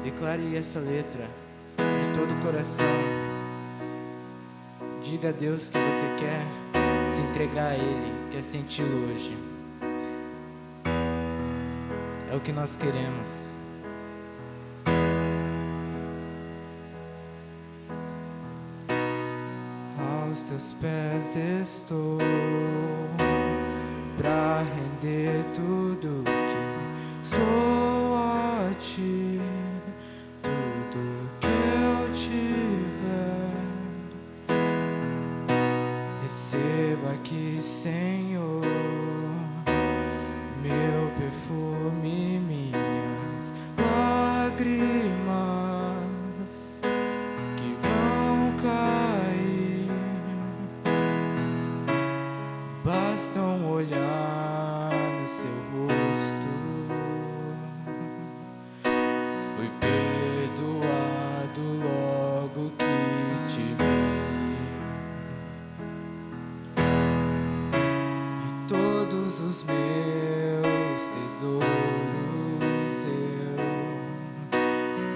Declare essa letra de todo o coração. Diga a Deus que você quer se entregar a Ele, quer senti-lo hoje. É o que nós queremos. Aos teus pés estou, pra render tudo que sou a ti, tudo que eu tiver. Receba aqui, Senhor, meu perfume, minhas lágrimas que vão cair. Bastam olhar no seu rosto, fui perdoado logo que te vi. E todos os meus tesouros eu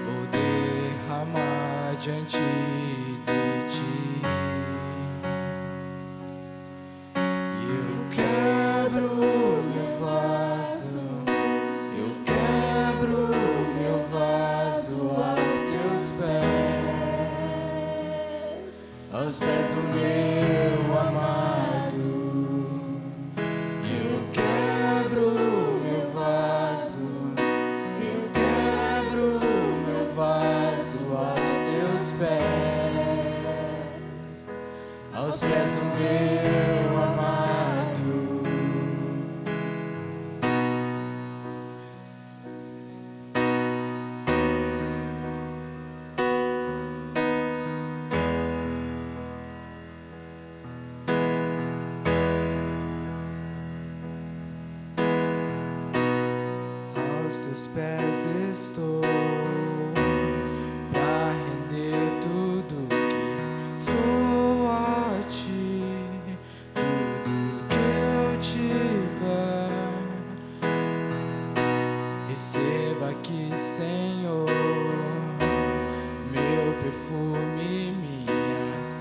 vou derramar diante de ti. Aos pés do meu amado, eu quebro meu vaso, eu quebro meu vaso aos teus pés, aos pés do meu amado. Aos teus pés estou, pra render tudo que sou a ti, tudo que eu tiver. Receba aqui, Senhor, meu perfume, minhas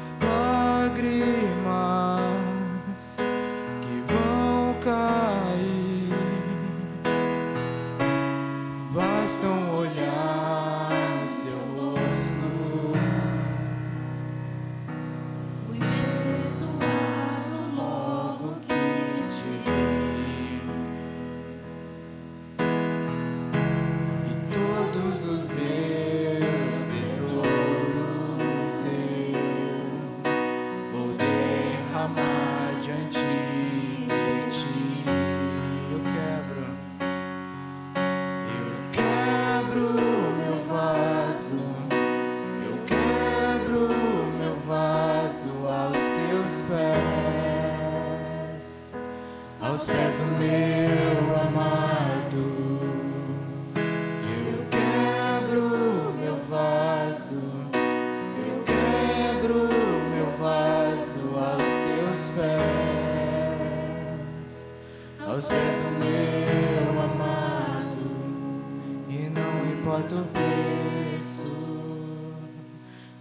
lágrimas que vão cair. Bastam olhar no seu rosto, fui perdoado logo que te vi. E todos os meus tesouros eu vou derramar diante de ti. Eu quebro meu vaso, eu quebro meu vaso aos teus pés, aos pés do meu amado. Eu quebro meu vaso, eu quebro meu vaso aos teus pés, aos pés do meu amado. E não importa o preço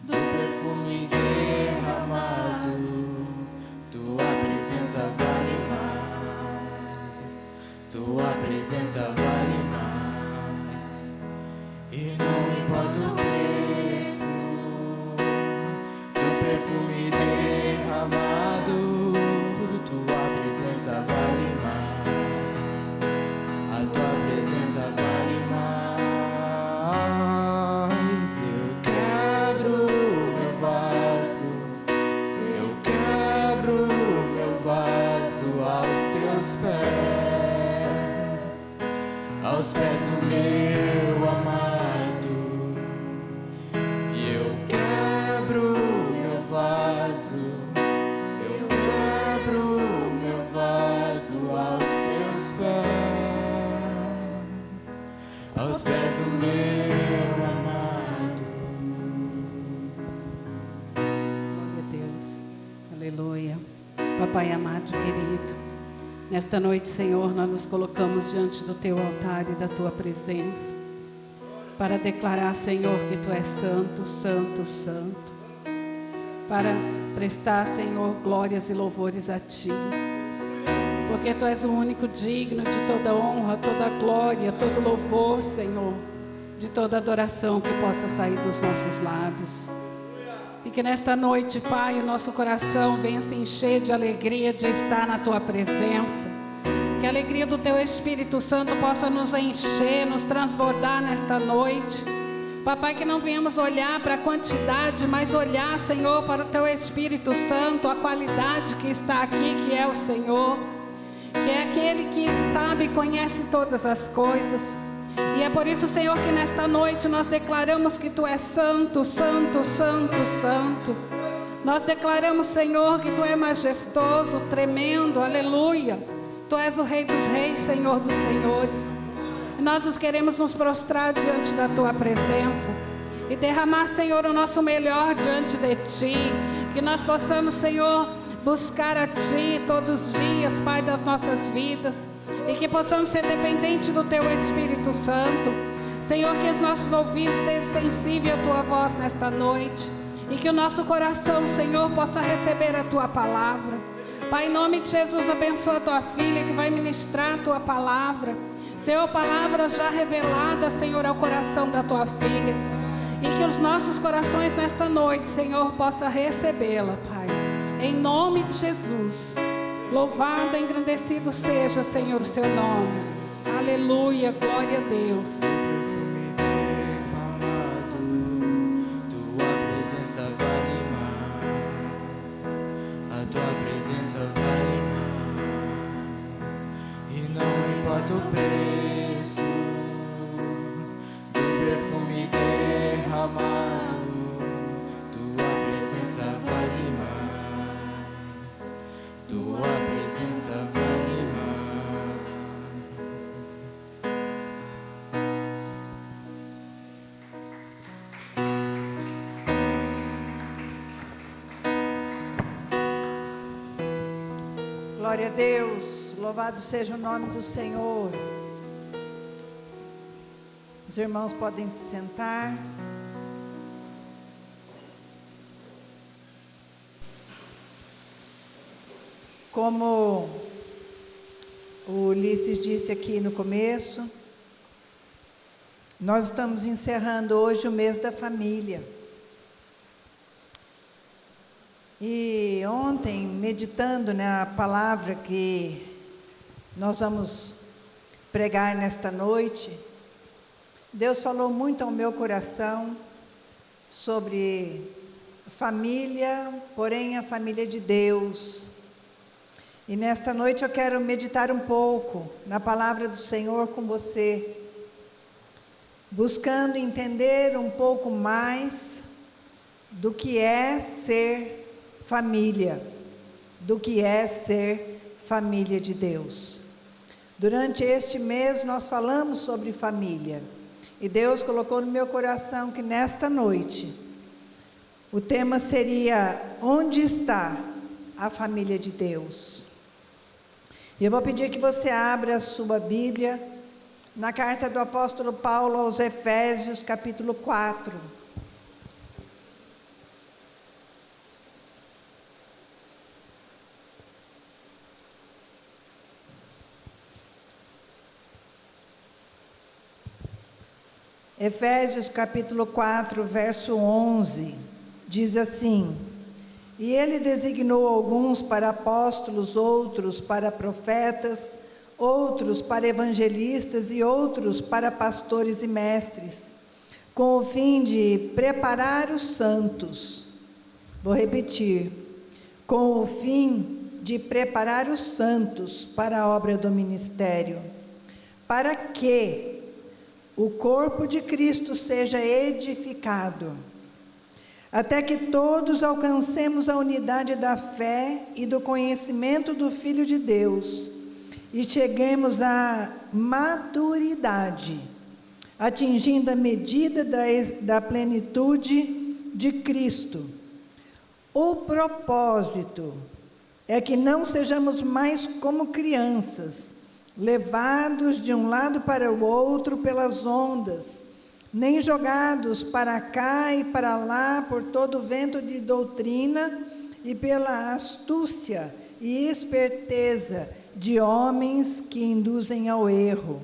do perfume derramado, tua presença vale mais, tua presença vale mais. E não importa o preço do perfume derramado, tua presença vale mais, a tua presença vale mais. Eu quebro meu vaso, eu quebro meu vaso aos teus pés, aos pés do meu amado. E eu quebro meu vaso, eu quebro meu vaso aos teus pés, aos pés do meu amado. Glória a Deus, aleluia. Papai amado e querido, nesta noite, Senhor, nós nos colocamos diante do Teu altar e da Tua presença. para declarar, Senhor, que Tu és santo, santo, santo, para prestar, Senhor, glórias e louvores a Ti, porque Tu és o único digno de toda honra, toda glória, todo louvor, Senhor, de toda adoração que possa sair dos nossos lábios. E que nesta noite, Pai, o nosso coração venha se encher de alegria de estar na Tua presença. Que a alegria do Teu Espírito Santo possa nos encher, nos transbordar nesta noite. Papai, que não venhamos olhar para a quantidade, mas olhar, Senhor, para o Teu Espírito Santo, a qualidade que está aqui, que é o Senhor, que é aquele que sabe e conhece todas as coisas. E é por isso, Senhor, que nesta noite nós declaramos que Tu és santo, santo, santo, santo. Nós declaramos, Senhor, que Tu és majestoso, tremendo, aleluia. Tu és o Rei dos Reis, Senhor dos Senhores. E nós nos queremos nos prostrar diante da Tua presença e derramar, Senhor, o nosso melhor diante de Ti. Que nós possamos, Senhor, buscar a Ti todos os dias, Pai, das nossas vidas. E que possamos ser dependentes do Teu Espírito Santo. Senhor, que os nossos ouvidos estejam sensíveis à Tua voz nesta noite. E que o nosso coração, Senhor, possa receber a Tua palavra. Pai, em nome de Jesus, abençoa a Tua filha que vai ministrar a Tua palavra. Senhor, palavra já revelada, Senhor, ao coração da Tua filha. E que os nossos corações nesta noite, Senhor, possa recebê-la, Pai. Em nome de Jesus. Louvado e engrandecido seja, Senhor, o Seu nome. Aleluia, glória a Deus. Perfume derramado, Tua presença vale mais. A Tua presença vale mais. E não importa o preço do perfume derramado, Tua presença vale mais. Tua presença vale mais. Glória a Deus, louvado seja o nome do Senhor. Os irmãos podem se sentar. Como o Ulisses disse aqui no começo, nós estamos encerrando hoje o mês da família. E ontem, meditando na palavra que nós vamos pregar nesta noite, Deus falou muito ao meu coração sobre família, porém a família de Deus. E nesta noite eu quero meditar um pouco na palavra do Senhor com você, buscando entender um pouco mais do que é ser família, do que é ser família de Deus. Durante este mês nós falamos sobre família, e Deus colocou no meu coração que nesta noite o tema seria: onde está a família de Deus? E eu vou pedir que você abra a sua Bíblia na carta do apóstolo Paulo aos Efésios, capítulo 4. Efésios capítulo 4, verso 11, diz assim: e ele designou alguns para apóstolos, outros para profetas, outros para evangelistas e outros para pastores e mestres, com o fim de preparar os santos. Vou repetir: com o fim de preparar os santos para a obra do ministério, para que o corpo de Cristo seja edificado, até que todos alcancemos a unidade da fé e do conhecimento do Filho de Deus, e cheguemos à maturidade, atingindo a medida da plenitude de Cristo. O propósito é que não sejamos mais como crianças, levados de um lado para o outro pelas ondas, nem jogados para cá e para lá por todo vento de doutrina e pela astúcia e esperteza de homens que induzem ao erro.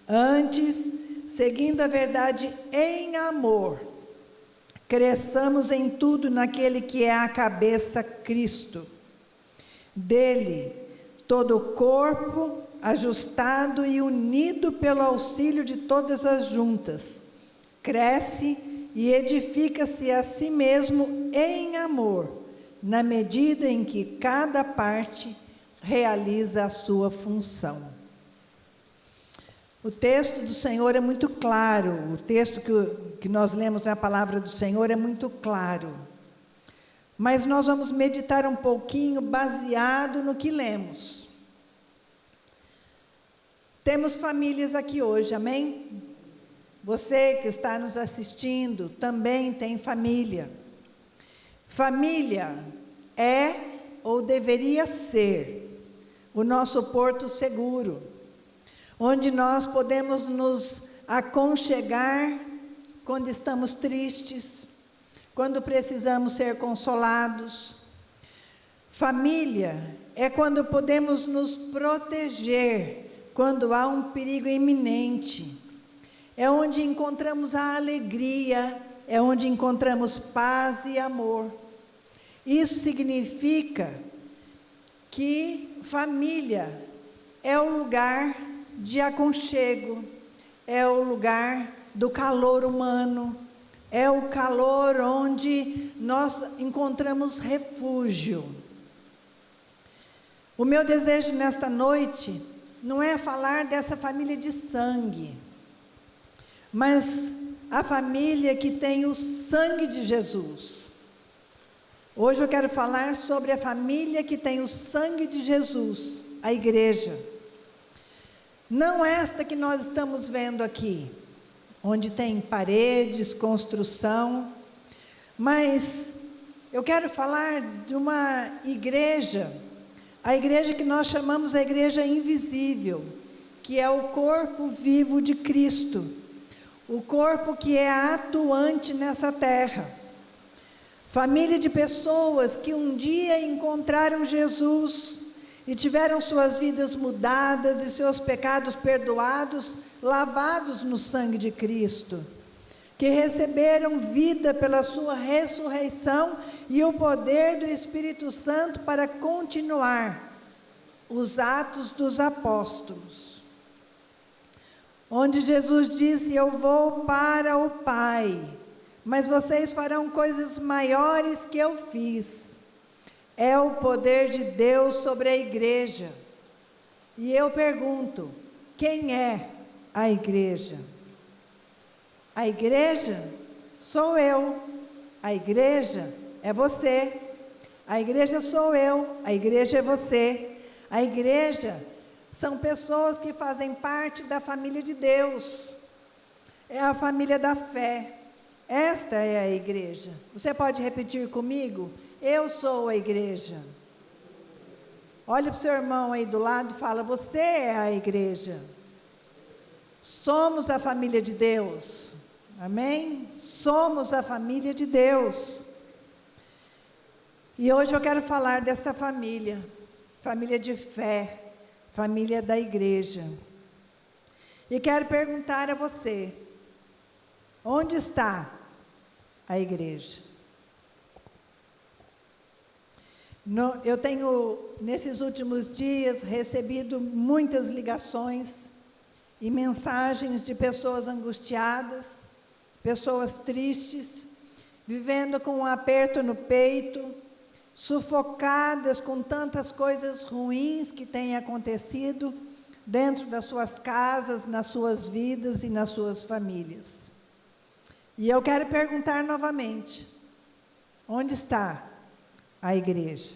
Antes, seguindo a verdade em amor, cresçamos em tudo naquele que é a cabeça, Cristo. Dele, todo o corpo, ajustado e unido pelo auxílio de todas as juntas, cresce e edifica-se a si mesmo em amor, na medida em que cada parte realiza a sua função. O texto do Senhor é muito claro, o texto que nós lemos na palavra do Senhor é muito claro. Mas nós vamos meditar um pouquinho baseado no que lemos. Temos famílias aqui hoje, amém? Você que está nos assistindo também tem família. Família é ou deveria ser o nosso porto seguro, onde nós podemos nos aconchegar quando estamos tristes, quando precisamos ser consolados. Família é quando podemos nos proteger quando há um perigo iminente. É onde encontramos a alegria, é onde encontramos paz e amor. Isso significa que família é o lugar de aconchego, é o lugar do calor humano, é o calor onde nós encontramos refúgio. O meu desejo nesta noite não é falar dessa família de sangue, mas a família que tem o sangue de Jesus. Hoje eu quero falar sobre a família que tem o sangue de Jesus, a igreja. Não esta que nós estamos vendo aqui, onde tem paredes, construção, mas eu quero falar de uma igreja, a igreja que nós chamamos a igreja invisível, que é o corpo vivo de Cristo, o corpo que é atuante nessa terra. Família de pessoas que um dia encontraram Jesus e tiveram suas vidas mudadas e seus pecados perdoados, lavados no sangue de Cristo, que receberam vida pela sua ressurreição e o poder do Espírito Santo para continuar os atos dos apóstolos, onde Jesus disse: eu vou para o Pai, mas vocês farão coisas maiores que eu fiz. É o poder de Deus sobre a igreja. E eu pergunto, quem é a igreja? A igreja sou eu, a igreja é você, a igreja sou eu, a igreja é você. A igreja são pessoas que fazem parte da família de Deus, é a família da fé. Esta é a igreja. Você pode repetir comigo? Eu sou a igreja. Olha para o seu irmão aí do lado e fala: você é a igreja. Somos a família de Deus. Amém? Somos a família de Deus. E hoje eu quero falar desta família, família de fé, família da igreja. E quero perguntar a você: onde está a igreja? Eu tenho, nesses últimos dias, recebido muitas ligações e mensagens de pessoas angustiadas, pessoas tristes, vivendo com um aperto no peito, sufocadas com tantas coisas ruins que têm acontecido dentro das suas casas, nas suas vidas e nas suas famílias. E eu quero perguntar novamente: onde está a igreja?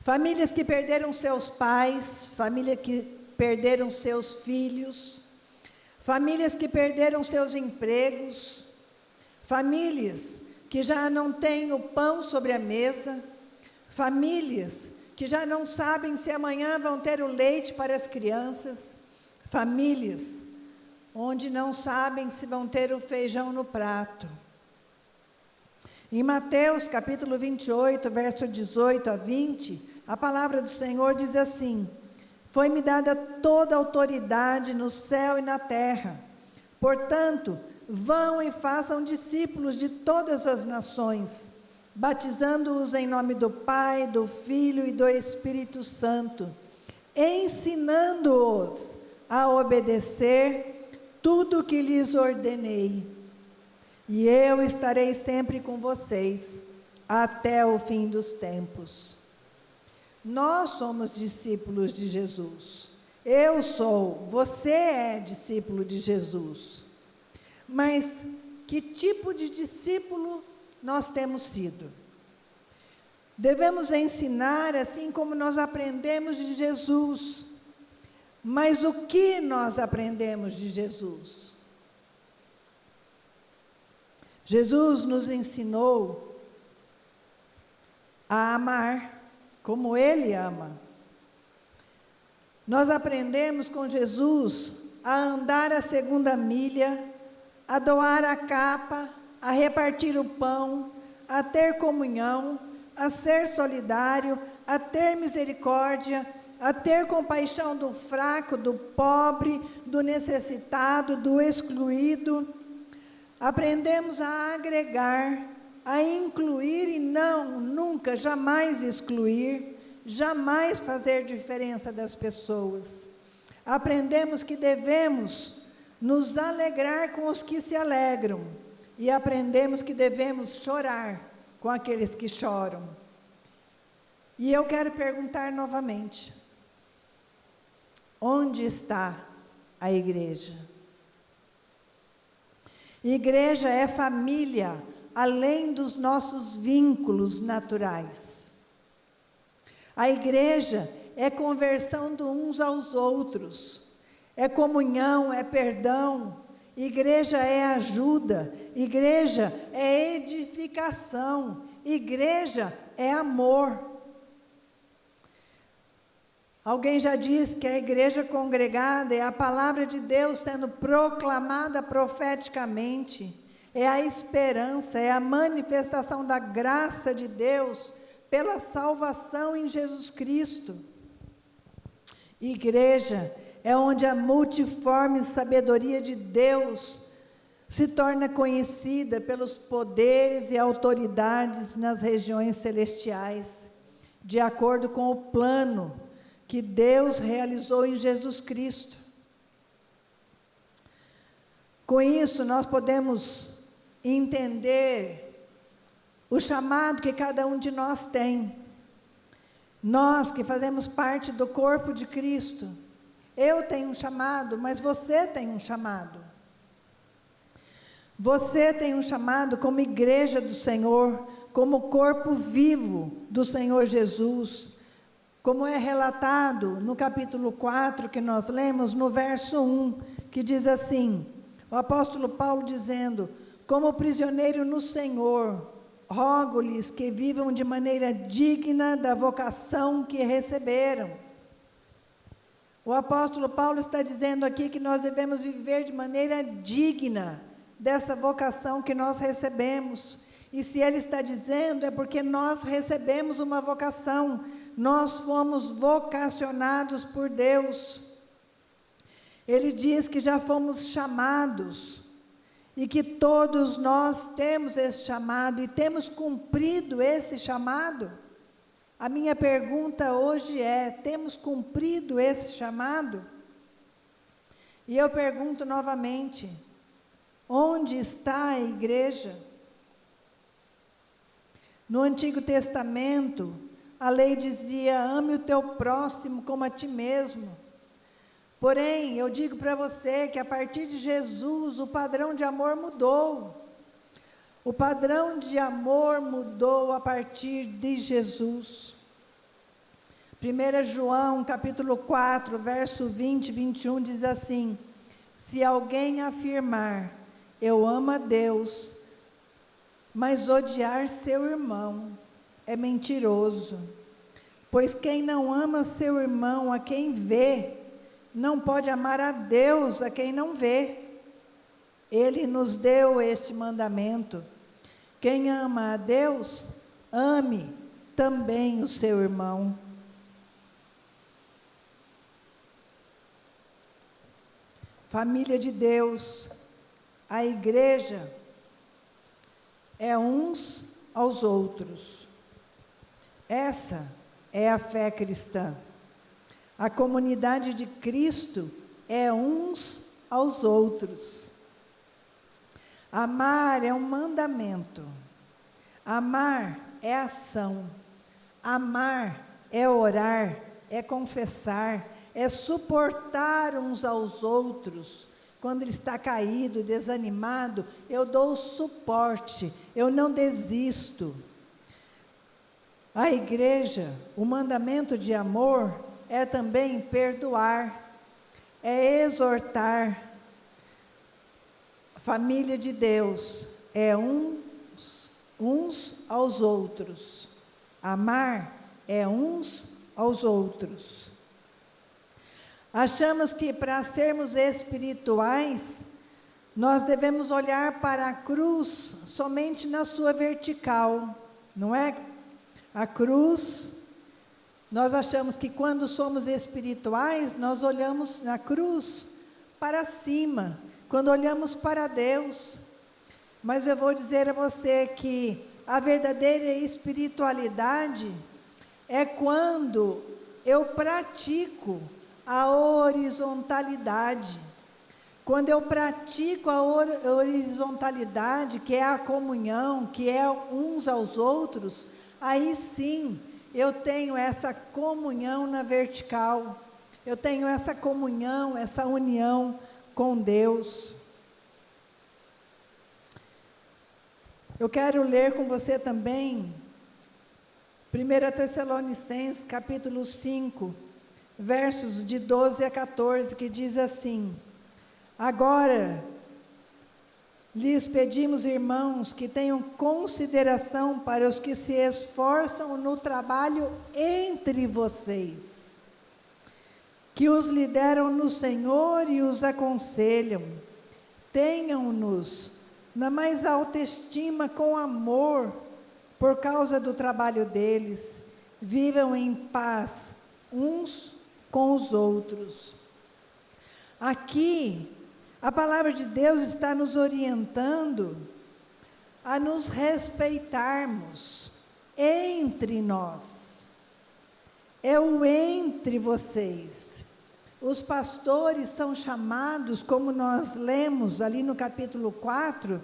Famílias que perderam seus pais, famílias que perderam seus filhos, famílias que perderam seus empregos, famílias que já não têm o pão sobre a mesa, famílias que já não sabem se amanhã vão ter o leite para as crianças, famílias onde não sabem se vão ter o feijão no prato. Em Mateus capítulo 28, verso 18 a 20, a palavra do Senhor diz assim: foi-me dada toda a autoridade no céu e na terra. Portanto, vão e façam discípulos de todas as nações, batizando-os em nome do Pai, do Filho e do Espírito Santo, ensinando-os a obedecer tudo o que lhes ordenei. E eu estarei sempre com vocês, até o fim dos tempos. Nós somos discípulos de Jesus. Eu sou, você é discípulo de Jesus. Mas que tipo de discípulo nós temos sido? Devemos ensinar assim como nós aprendemos de Jesus. Mas o que nós aprendemos de Jesus? Jesus nos ensinou a amar como Ele ama. Nós aprendemos com Jesus a andar a segunda milha, a doar a capa, a repartir o pão, a ter comunhão, a ser solidário, a ter misericórdia, a ter compaixão do fraco, do pobre, do necessitado, do excluído. Aprendemos a agregar, a incluir e não, nunca, jamais excluir, jamais fazer diferença das pessoas. Aprendemos que devemos nos alegrar com os que se alegram e aprendemos que devemos chorar com aqueles que choram. E eu quero perguntar novamente: onde está a igreja? Igreja é família, além dos nossos vínculos naturais. A igreja é conversão de uns aos outros, é comunhão, é perdão. Igreja é ajuda, igreja é edificação, igreja é amor. Alguém já disse que a igreja congregada é a palavra de Deus sendo proclamada profeticamente, é a esperança, é a manifestação da graça de Deus pela salvação em Jesus Cristo. Igreja é onde a multiforme sabedoria de Deus se torna conhecida pelos poderes e autoridades nas regiões celestiais, de acordo com o plano que Deus realizou em Jesus Cristo. Com isso, nós podemos entender o chamado que cada um de nós tem. Nós que fazemos parte do corpo de Cristo. Eu tenho um chamado, mas você tem um chamado. Você tem um chamado como igreja do Senhor, como corpo vivo do Senhor Jesus, como é relatado no capítulo 4 que nós lemos, no verso 1, que diz assim, o apóstolo Paulo dizendo: como prisioneiro no Senhor, rogo-lhes que vivam de maneira digna da vocação que receberam. O apóstolo Paulo está dizendo aqui que nós devemos viver de maneira digna dessa vocação que nós recebemos. E se ele está dizendo, é porque nós recebemos uma vocação, nós fomos vocacionados por Deus. Ele diz que já fomos chamados, e que todos nós temos esse chamado, e temos cumprido esse chamado. A minha pergunta hoje é: temos cumprido esse chamado? E eu pergunto novamente: onde está a igreja? No Antigo Testamento, a lei dizia: ame o teu próximo como a ti mesmo. Porém, eu digo para você que a partir de Jesus, o padrão de amor mudou. O padrão de amor mudou a partir de Jesus. 1 João, capítulo 4, verso 20 e 21, diz assim: se alguém afirmar, eu amo a Deus, mas odiar seu irmão, é mentiroso. Pois quem não ama seu irmão a quem vê, não pode amar a Deus a quem não vê. Ele nos deu este mandamento: quem ama a Deus, ame também o seu irmão. Família de Deus, a igreja é uns aos outros. Essa é a fé cristã. A comunidade de Cristo é uns aos outros. Amar é um mandamento. Amar é ação. Amar é orar, é confessar, é suportar uns aos outros. Quando ele está caído, desanimado, eu dou suporte, eu não desisto. A igreja, o mandamento de amor é também perdoar, é exortar. Família de Deus é uns aos outros. Amar é uns aos outros. Achamos que para sermos espirituais, nós devemos olhar para a cruz somente na sua vertical, não é? A cruz, nós achamos que quando somos espirituais, nós olhamos na cruz para cima, quando olhamos para Deus. Mas eu vou dizer a você que a verdadeira espiritualidade é quando eu pratico a horizontalidade. Quando eu pratico a horizontalidade, que é a comunhão, que é uns aos outros, aí sim eu tenho essa comunhão na vertical, eu tenho essa comunhão, essa união com Deus. Eu quero ler com você também 1 Tessalonicenses capítulo 5, versos de 12 a 14, que diz assim: agora lhes pedimos, irmãos, que tenham consideração para os que se esforçam no trabalho entre vocês, que os lideram no Senhor e os aconselham. Tenham-nos na mais alta estima com amor, por causa do trabalho deles. Vivam em paz uns com os outros. Aqui, a palavra de Deus está nos orientando a nos respeitarmos entre nós. É o entre vocês. Os pastores são chamados, como nós lemos ali no capítulo 4,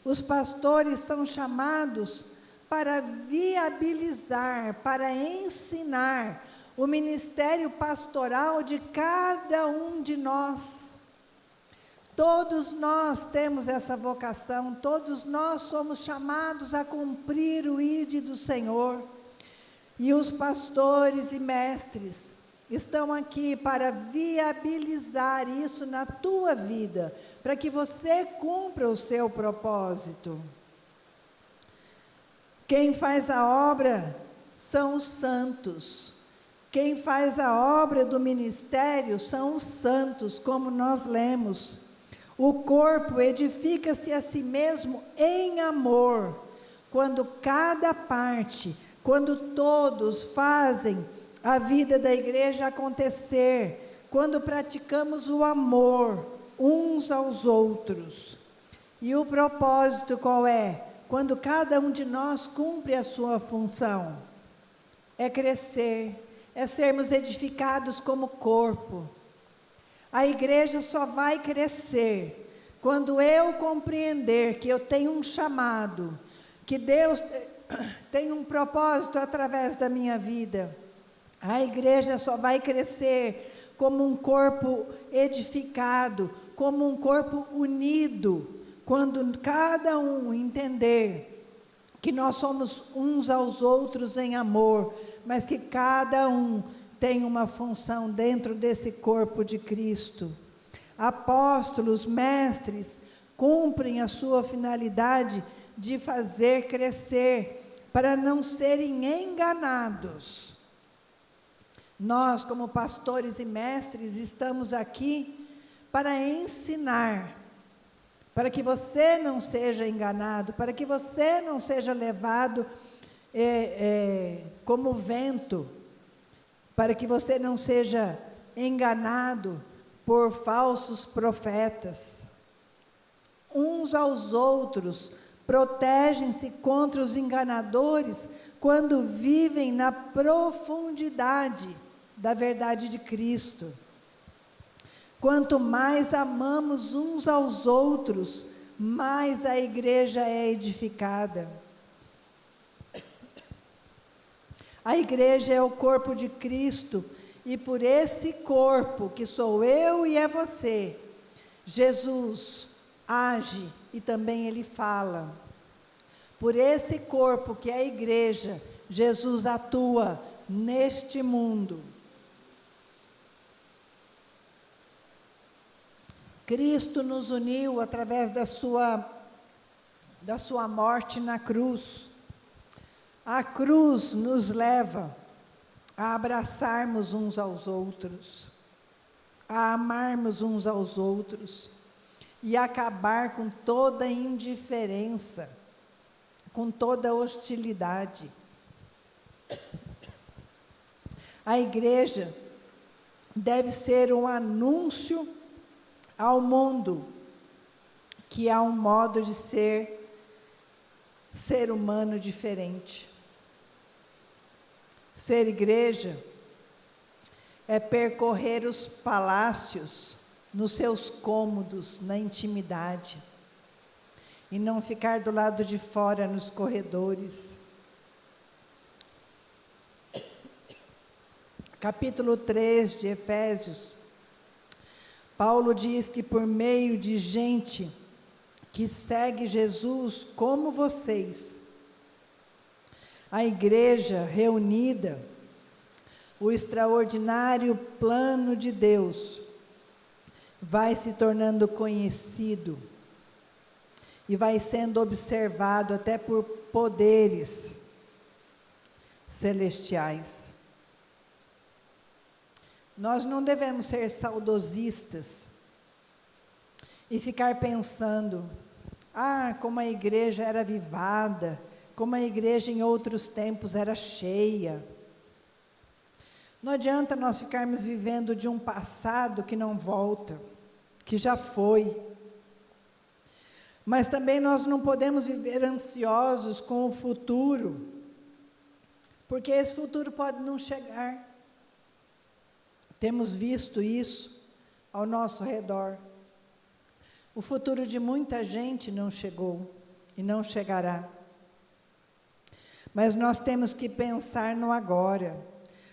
os pastores são chamados para viabilizar, para ensinar o ministério pastoral de cada um de nós. Todos nós temos essa vocação, todos nós somos chamados a cumprir o ide do Senhor. E os pastores e mestres estão aqui para viabilizar isso na tua vida, para que você cumpra o seu propósito. Quem faz a obra são os santos. Quem faz a obra do ministério são os santos, como nós lemos. O corpo edifica-se a si mesmo em amor, quando cada parte, quando todos fazem a vida da igreja acontecer, quando praticamos o amor uns aos outros. E o propósito qual é? Quando cada um de nós cumpre a sua função, é crescer, é sermos edificados como corpo. A igreja só vai crescer quando eu compreender que eu tenho um chamado, que Deus tem um propósito através da minha vida. A igreja só vai crescer como um corpo edificado, como um corpo unido, quando cada um entender que nós somos uns aos outros em amor, mas que cada um tem uma função dentro desse corpo de Cristo. Apóstolos, mestres, cumprem a sua finalidade de fazer crescer, para não serem enganados. Nós, como pastores e mestres, estamos aqui para ensinar, para que você não seja enganado, para que você não seja levado como vento, para que você não seja enganado por falsos profetas. Uns aos outros protegem-se contra os enganadores quando vivem na profundidade da verdade de Cristo. Quanto mais amamos uns aos outros, mais a igreja é edificada. A igreja é o corpo de Cristo, e por esse corpo, que sou eu e é você, Jesus age e também Ele fala. Por esse corpo que é a igreja, Jesus atua neste mundo. Cristo nos uniu através da sua morte na cruz. A cruz nos leva a abraçarmos uns aos outros, a amarmos uns aos outros e acabar com toda indiferença, com toda hostilidade. A igreja deve ser um anúncio ao mundo que há um modo de ser humano diferente. Ser igreja é percorrer os palácios nos seus cômodos, na intimidade, e não ficar do lado de fora nos corredores. Capítulo 3 de Efésios, Paulo diz que por meio de gente que segue Jesus como vocês, a igreja reunida, o extraordinário plano de Deus vai se tornando conhecido e vai sendo observado até por poderes celestiais. Nós não devemos ser saudosistas e ficar pensando, como a igreja era avivada, como a igreja em outros tempos era cheia. Não adianta nós ficarmos vivendo de um passado que não volta, que já foi. Mas também nós não podemos viver ansiosos com o futuro, porque esse futuro pode não chegar. Temos visto isso ao nosso redor. O futuro de muita gente não chegou e não chegará. Mas nós temos que pensar no agora.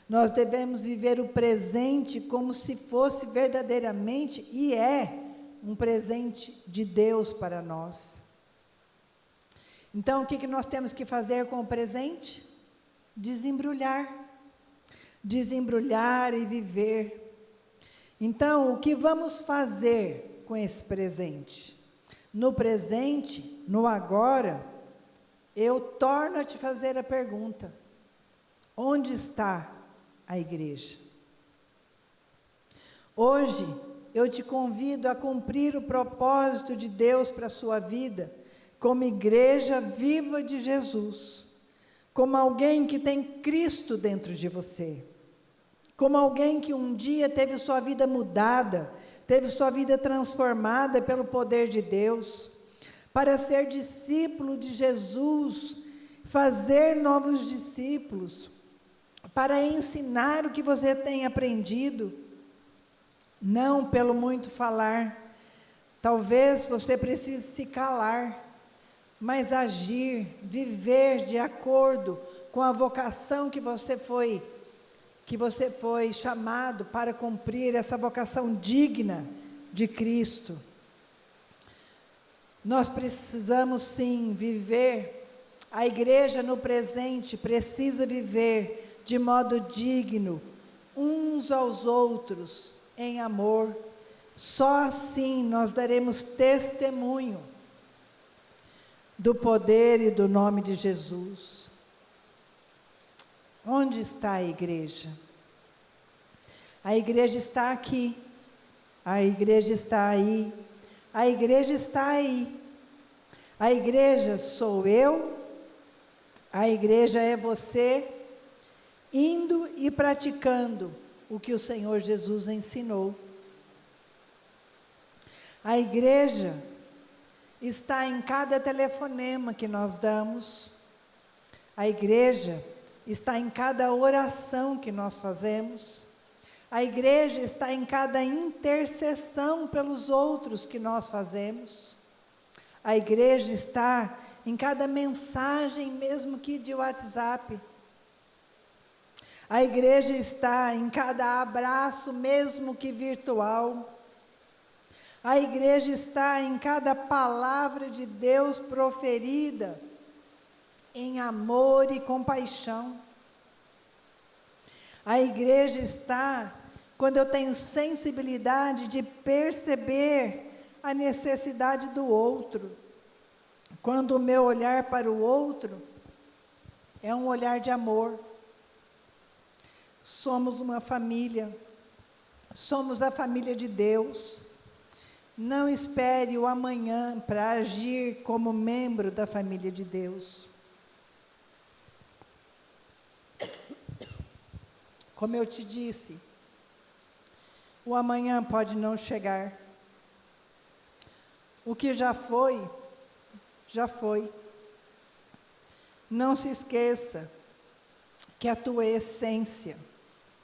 Nós devemos viver o presente como se fosse verdadeiramente, e é, um presente de Deus para nós. Então, o que nós temos que fazer com o presente? Desembrulhar e viver. Então, o que vamos fazer com esse presente? No presente, no agora, eu torno a te fazer a pergunta: onde está a igreja? Hoje, eu te convido a cumprir o propósito de Deus para a sua vida, como igreja viva de Jesus, como alguém que tem Cristo dentro de você, como alguém que um dia teve sua vida mudada, teve sua vida transformada pelo poder de Deus, para ser discípulo de Jesus, fazer novos discípulos, para ensinar o que você tem aprendido, não pelo muito falar. Talvez você precise se calar, mas agir, viver de acordo com a vocação que você foi chamado para cumprir, essa vocação digna de Cristo. Nós precisamos sim viver, a igreja no presente precisa viver de modo digno, uns aos outros, em amor. Só assim nós daremos testemunho do poder e do nome de Jesus. Onde está a igreja? A igreja está aqui, a igreja está aí, A igreja está aí. A igreja sou eu, a igreja é você, indo e praticando o que o Senhor Jesus ensinou. A igreja está em cada telefonema que nós damos. A igreja está em cada oração que nós fazemos. A igreja está em cada intercessão pelos outros que nós fazemos. A igreja está em cada mensagem, mesmo que de WhatsApp. A igreja está em cada abraço, mesmo que virtual. A igreja está em cada palavra de Deus proferida em amor e compaixão. A igreja está quando eu tenho sensibilidade de perceber a necessidade do outro. Quando o meu olhar para o outro é um olhar de amor. Somos uma família, somos a família de Deus. Não espere o amanhã para agir como membro da família de Deus. Como eu te disse, o amanhã pode não chegar. O que já foi, já foi. Não se esqueça que a tua essência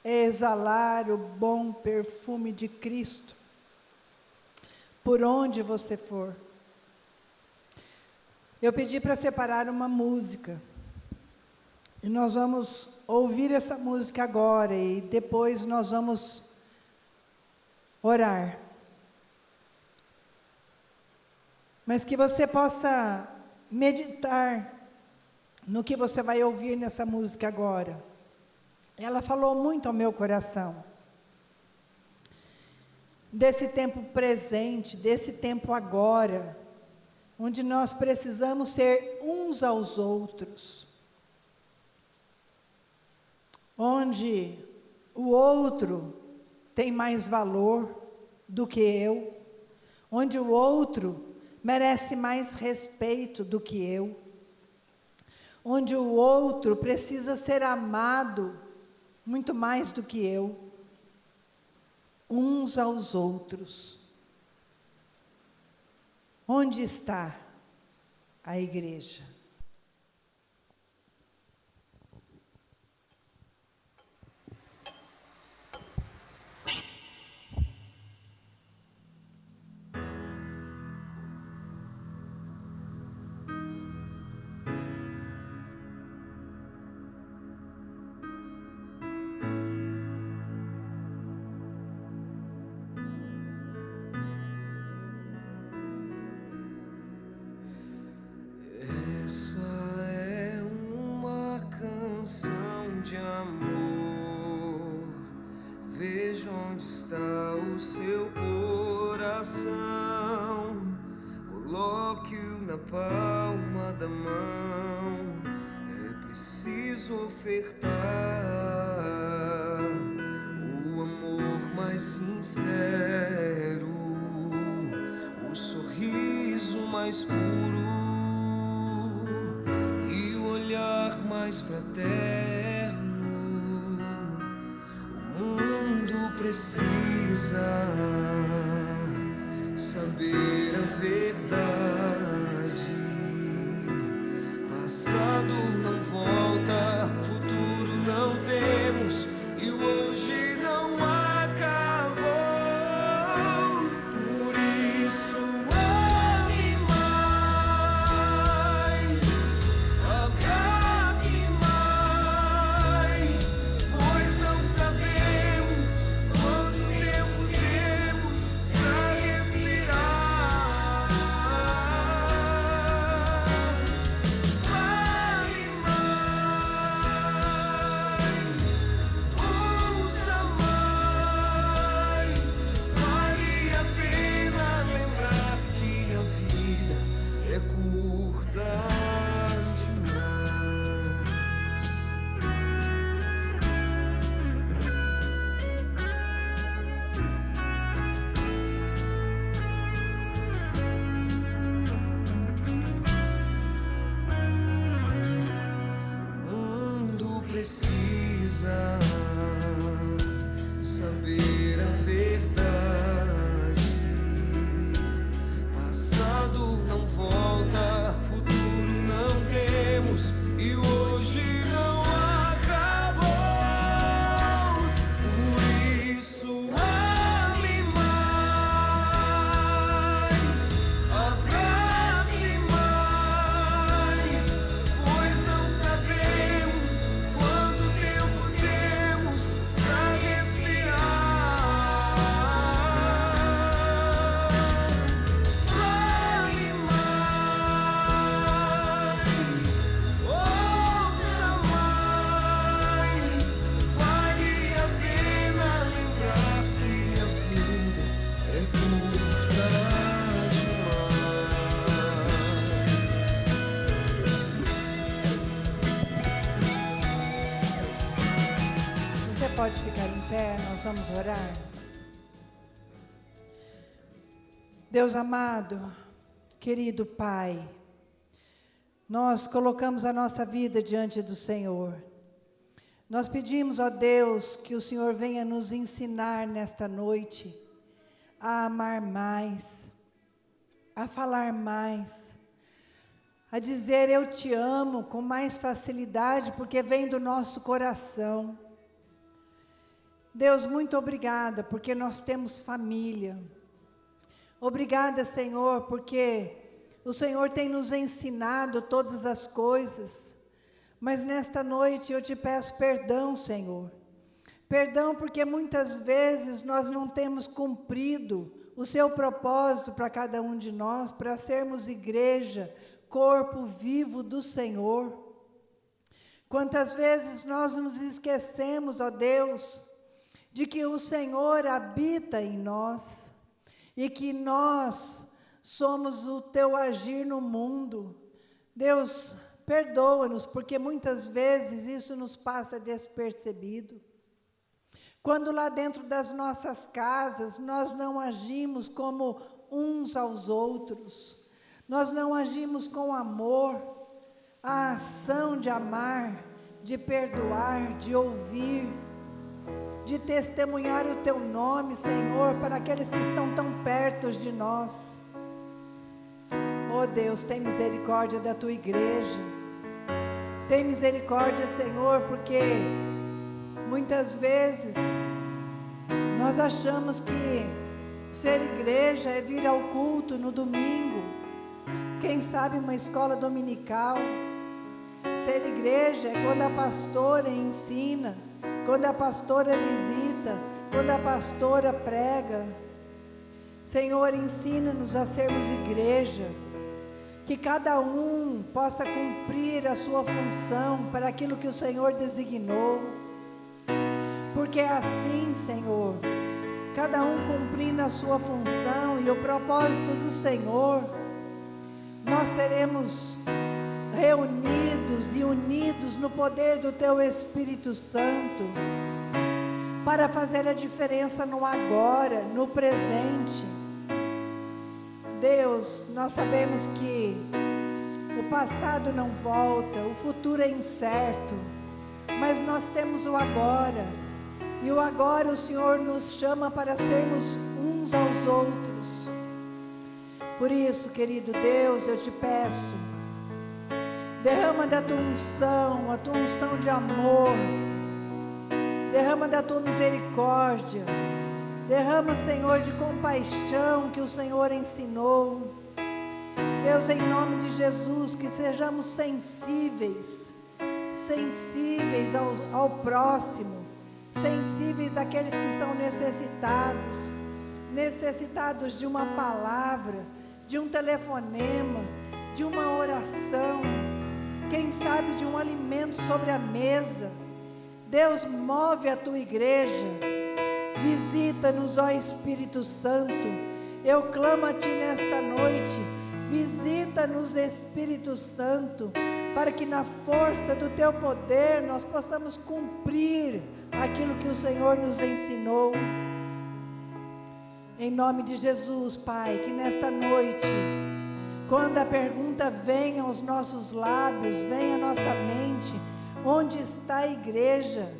é exalar o bom perfume de Cristo por onde você for. Eu pedi para separar uma música e nós vamos ouvir essa música agora e depois nós vamos orar. Mas que você possa meditar no que você vai ouvir nessa música agora. Ela falou muito ao meu coração. Desse tempo presente, desse tempo agora, onde nós precisamos ser uns aos outros. Onde o outro tem mais valor do que eu. Onde o outro merece mais respeito do que eu. Onde o outro precisa ser amado muito mais do que eu. Uns aos outros. Onde está a igreja? De amor, veja onde está o seu coração, coloque-o na palma da mão. É preciso ofertar o amor mais sincero, o sorriso mais puro e o olhar mais fraterno. Precisa saber a verdade. Passado não volta, futuro não temos e o hoje não acabou. Por isso ame mais, abrace mais, pois não sabemos quanto tempo temos pra respirar. Vamos orar. Deus amado, querido Pai, nós colocamos a nossa vida diante do Senhor. Nós pedimos, ó Deus, que o Senhor venha nos ensinar nesta noite a amar mais, a falar mais, a dizer eu te amo com mais facilidade, porque vem do nosso coração. Deus, muito obrigada, porque nós temos família. Obrigada, Senhor, porque o Senhor tem nos ensinado todas as coisas. Mas nesta noite eu te peço perdão, Senhor. Perdão porque muitas vezes nós não temos cumprido o seu propósito para cada um de nós, para sermos igreja, corpo vivo do Senhor. Quantas vezes nós nos esquecemos, ó Deus, de que o Senhor habita em nós e que nós somos o teu agir no mundo. Deus, perdoa-nos, porque muitas vezes isso nos passa despercebido. Quando lá dentro das nossas casas nós não agimos como uns aos outros, nós não agimos com amor, a ação de amar, de perdoar, de ouvir, de testemunhar o teu nome, Senhor, para aqueles que estão tão perto de nós. Oh Deus, tem misericórdia da tua igreja. Tem misericórdia, Senhor, porque muitas vezes nós achamos que ser igreja é vir ao culto no domingo, quem sabe uma escola dominical. Ser igreja é quando a pastora ensina, quando a pastora visita, quando a pastora prega. Senhor, ensina-nos a sermos igreja, que cada um possa cumprir a sua função para aquilo que o Senhor designou. Porque é assim, Senhor, cada um cumprindo a sua função e o propósito do Senhor, nós seremos reunidos e unidos no poder do teu Espírito Santo, para fazer a diferença no agora, no presente. Deus, nós sabemos que o passado não volta, o futuro é incerto, mas nós temos o agora, e o agora o Senhor nos chama para sermos uns aos outros. Por isso, querido Deus, eu te peço, derrama da tua unção, a tua unção de amor, derrama da tua misericórdia, derrama, Senhor, de compaixão que o Senhor ensinou. Deus, em nome de Jesus, que sejamos sensíveis ao próximo, sensíveis àqueles que são necessitados de uma palavra, de um telefonema, de uma oração, quem sabe de um alimento sobre a mesa. Deus, move a tua igreja, visita-nos, ó Espírito Santo. Eu clamo a ti nesta noite, visita-nos, Espírito Santo, para que na força do teu poder nós possamos cumprir aquilo que o Senhor nos ensinou. Em nome de Jesus, Pai, que nesta noite, quando a pergunta vem aos nossos lábios, vem à nossa mente, onde está a igreja,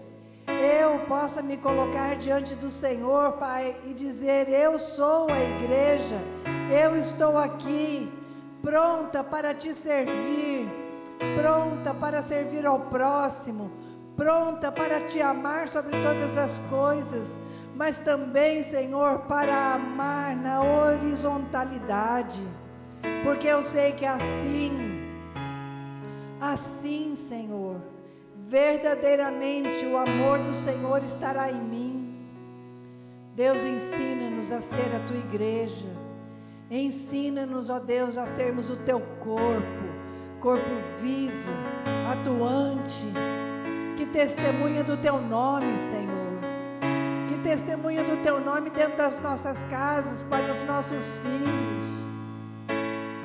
eu possa me colocar diante do Senhor, Pai, e dizer: eu sou a igreja, eu estou aqui, pronta para te servir, pronta para servir ao próximo, pronta para te amar sobre todas as coisas, mas também, Senhor, para amar na horizontalidade, porque eu sei que assim, Senhor, verdadeiramente o amor do Senhor estará em mim. Deus, ensina-nos a ser a tua igreja, ensina-nos, ó Deus, a sermos o teu corpo vivo, atuante, que testemunha do teu nome, Senhor, que testemunha do teu nome dentro das nossas casas, para os nossos filhos.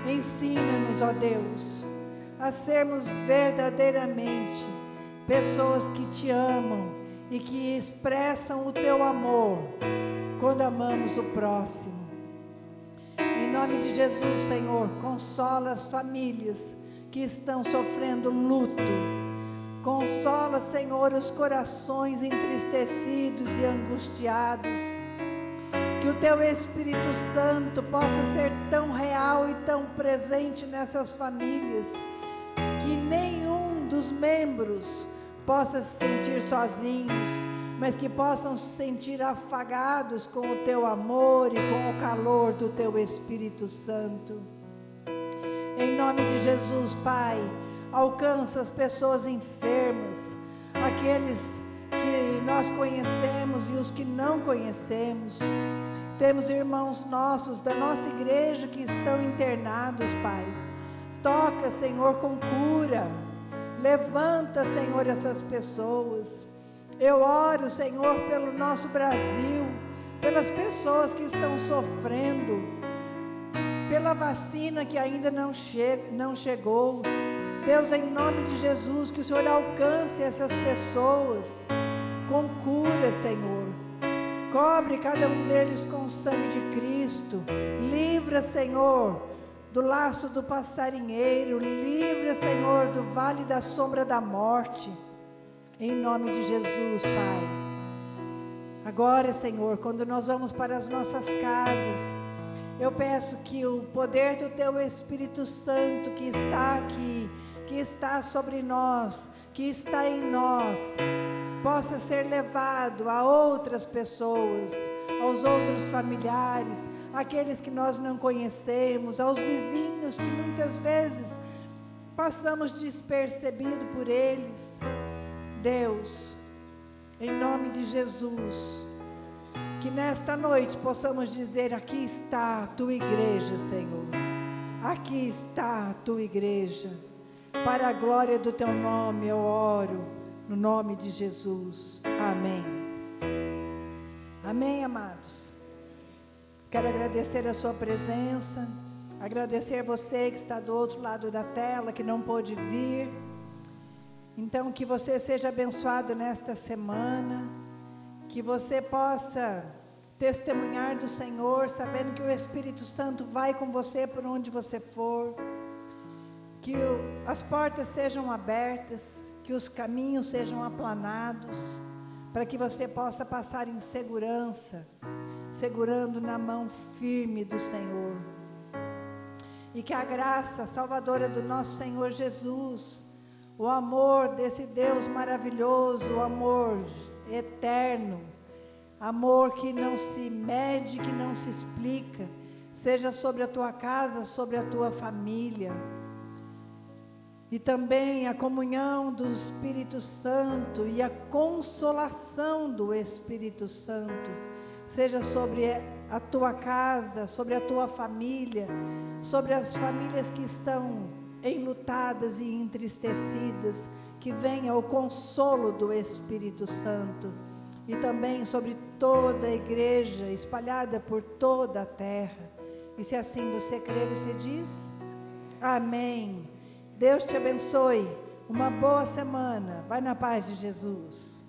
Ensina-nos, ó Deus, a sermos verdadeiramente pessoas que te amam e que expressam o teu amor quando amamos o próximo. Em nome de Jesus, Senhor, consola as famílias que estão sofrendo luto. Consola, Senhor, os corações entristecidos e angustiados. Que o Teu Espírito Santo possa ser tão real e tão presente nessas famílias, que nenhum dos membros possa se sentir sozinhos, mas que possam se sentir afagados com o Teu amor e com o calor do Teu Espírito Santo. Em nome de Jesus, Pai, alcança as pessoas enfermas, aqueles que nós conhecemos e os que não conhecemos. Temos irmãos nossos da nossa igreja que estão internados, Pai. Toca, Senhor, com cura. Levanta, Senhor, essas pessoas. Eu oro, Senhor, pelo nosso Brasil, pelas pessoas que estão sofrendo, pela vacina que ainda não chegou. Deus, em nome de Jesus, que o Senhor alcance essas pessoas com cura, Senhor. Cobre cada um deles com o sangue de Cristo. Livra, Senhor, do laço do passarinheiro. Livra, Senhor, do vale da sombra da morte. Em nome de Jesus, Pai. Agora, Senhor, quando nós vamos para as nossas casas, eu peço que o poder do Teu Espírito Santo que está aqui, que está sobre nós, que está em nós, possa ser levado a outras pessoas, aos outros familiares, aqueles que nós não conhecemos, aos vizinhos que muitas vezes passamos despercebido por eles. Deus, em nome de Jesus, que nesta noite possamos dizer: aqui está a Tua igreja, Senhor, aqui está a Tua igreja, para a glória do Teu nome eu oro, no nome de Jesus, amém. Amém, amados. Quero agradecer a sua presença, agradecer você que está do outro lado da tela, que não pôde vir. Então, que você seja abençoado nesta semana, que você possa testemunhar do Senhor, sabendo que o Espírito Santo vai com você por onde você for, que as portas sejam abertas, que os caminhos sejam aplanados, para que você possa passar em segurança, segurando na mão firme do Senhor. E que a graça salvadora do nosso Senhor Jesus, o amor desse Deus maravilhoso, o amor eterno, amor que não se mede, que não se explica, seja sobre a tua casa, sobre a tua família. E também a comunhão do Espírito Santo e a consolação do Espírito Santo seja sobre a tua casa, sobre a tua família, sobre as famílias que estão enlutadas e entristecidas, que venha o consolo do Espírito Santo, e também sobre toda a igreja espalhada por toda a terra. E se assim você crê, você diz: amém. Deus te abençoe, uma boa semana, vai na paz de Jesus.